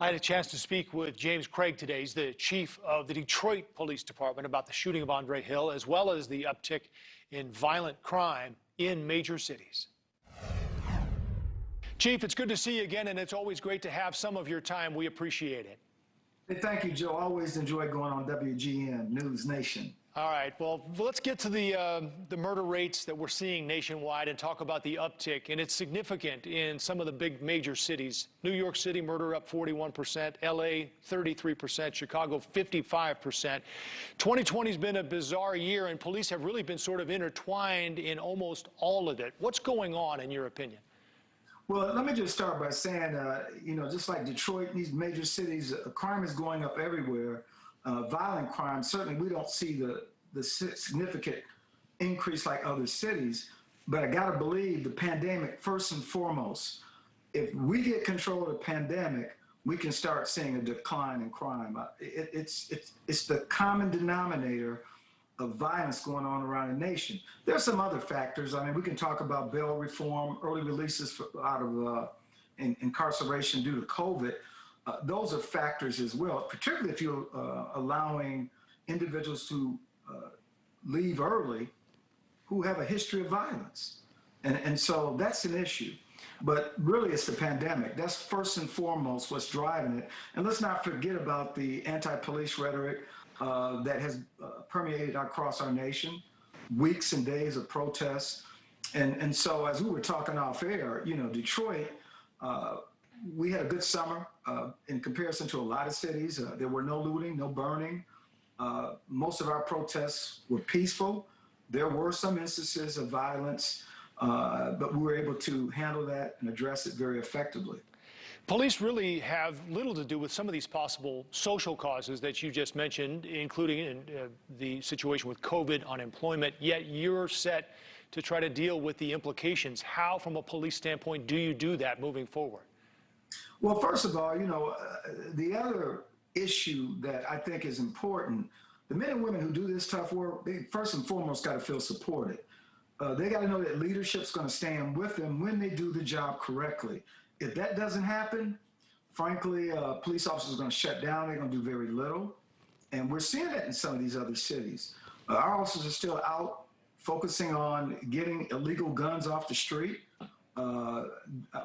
I had a chance to speak with James Craig today. He's the chief of the Detroit Police Department about the shooting of Andre Hill, as well as the uptick in violent crime in major cities. Chief, it's good to see you again, and it's always great to have some of your time. We appreciate it. Hey, thank you, Joe. Always enjoy going on WGN, News Nation. All right, well, let's get to the murder rates that we're seeing nationwide and talk about the uptick. And it's significant in some of the big major cities. New York City, murder up 41%, LA 33%, Chicago 55%. 2020 has been a bizarre year, and police have really been sort of intertwined in almost all of it. What's going on, in your opinion? Well, let me just start by saying, just like Detroit and these major cities, crime is going up everywhere. Violent crime, certainly we don't see the significant increase like other cities, but I gotta believe the pandemic, first and foremost, if we get control of the pandemic, we can start seeing a decline in crime. It's the common denominator of violence going on around the nation. There's some other factors. I mean, we can talk about bail reform, early releases out of incarceration due to COVID. Those are factors as well, particularly if you're allowing individuals to leave early who have a history of violence. And so that's an issue. But really, it's the pandemic. That's first and foremost what's driving it. And let's not forget about the anti-police rhetoric that has permeated across our nation, weeks and days of protests. And so as we were talking off air, Detroit, we had a good summer in comparison to a lot of cities. There were no looting, no burning. Most of our protests were peaceful. There were some instances of violence, but we were able to handle that and address it very effectively. Police really have little to do with some of these possible social causes that you just mentioned, including the situation with COVID, unemployment, yet you're set to try to deal with the implications. How, from a police standpoint, do you do that moving forward? Well, first of all, the other issue that I think is important, the men and women who do this tough work, they first and foremost got to feel supported. They got to know that leadership's going to stand with them when they do the job correctly. If that doesn't happen, frankly, police officers are going to shut down. They're going to do very little. And we're seeing that in some of these other cities. Our officers are still out focusing on getting illegal guns off the street.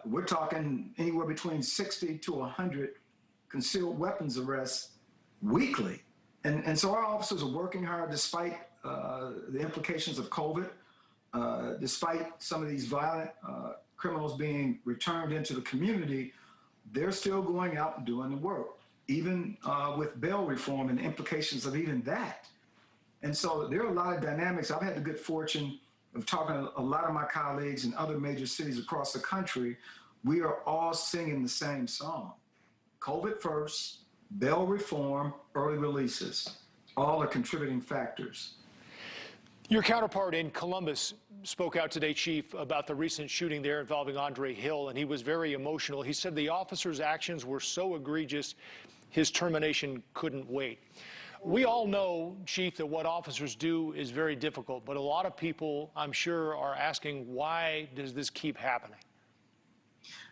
We're talking anywhere between 60 to 100 concealed weapons arrests weekly. And so our officers are working hard despite the implications of COVID, despite some of these violent criminals being returned into the community. They're still going out and doing the work, even with bail reform and the implications of even that. And so there are a lot of dynamics. I've had the good fortune of talking to a lot of my colleagues in other major cities across the country. We are all singing the same song. COVID first, bail reform, early releases, all are contributing factors. Your counterpart in Columbus spoke out today, Chief, about the recent shooting there involving Andre Hill, and he was very emotional. He said the officer's actions were so egregious, his termination couldn't wait. We all know, Chief, that what officers do is very difficult, but a lot of people, I'm sure, are asking, why does this keep happening?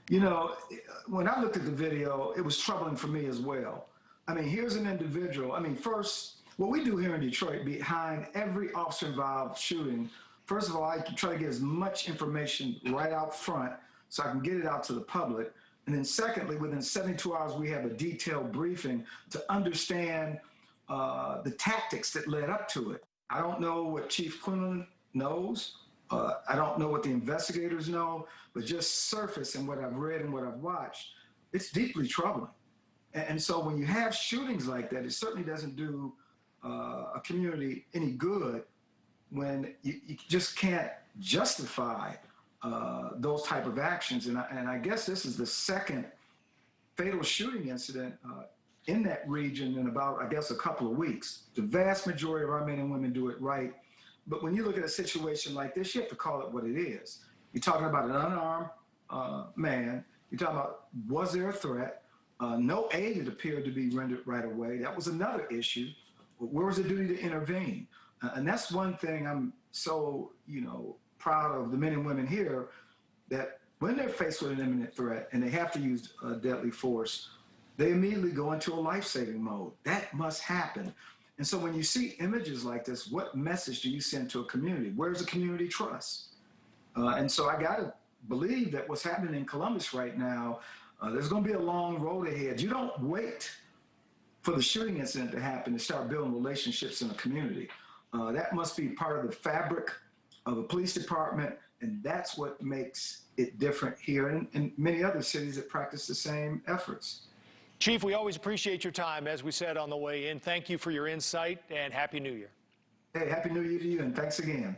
When I looked at the video, it was troubling for me as well. I mean, here's an individual. First, what we do here in Detroit, behind every officer-involved shooting, first of all, I try to get as much information right out front so I can get it out to the public. And then secondly, within 72 hours, we have a detailed briefing to understand the tactics that led up to it. I don't know what Chief Quinlan knows. I don't know what the investigators know, but just surface and what I've read and what I've watched, it's deeply troubling. And so when you have shootings like that, it certainly doesn't do a community any good when you just can't justify those type of actions. And I guess this is the second fatal shooting incident in that region in about, I guess, a couple of weeks. The vast majority of our men and women do it right. But when you look at a situation like this, you have to call it what it is. You're talking about an unarmed man. You're talking about, was there a threat? No aid had appeared to be rendered right away. That was another issue. Where was the duty to intervene? And that's one thing I'm so, proud of the men and women here, that when they're faced with an imminent threat and they have to use deadly force, they immediately go into a life-saving mode. That must happen. And so when you see images like this, what message do you send to a community? Where's the community trust? And so I got to believe that what's happening in Columbus right now, there's going to be a long road ahead. You don't wait for the shooting incident to happen to start building relationships in a community. That must be part of the fabric of a police department, and that's what makes it different here and many other cities that practice the same efforts. Chief, we always appreciate your time, as we said on the way in. Thank you for your insight, and Happy New Year. Hey, Happy New Year to you, and thanks again.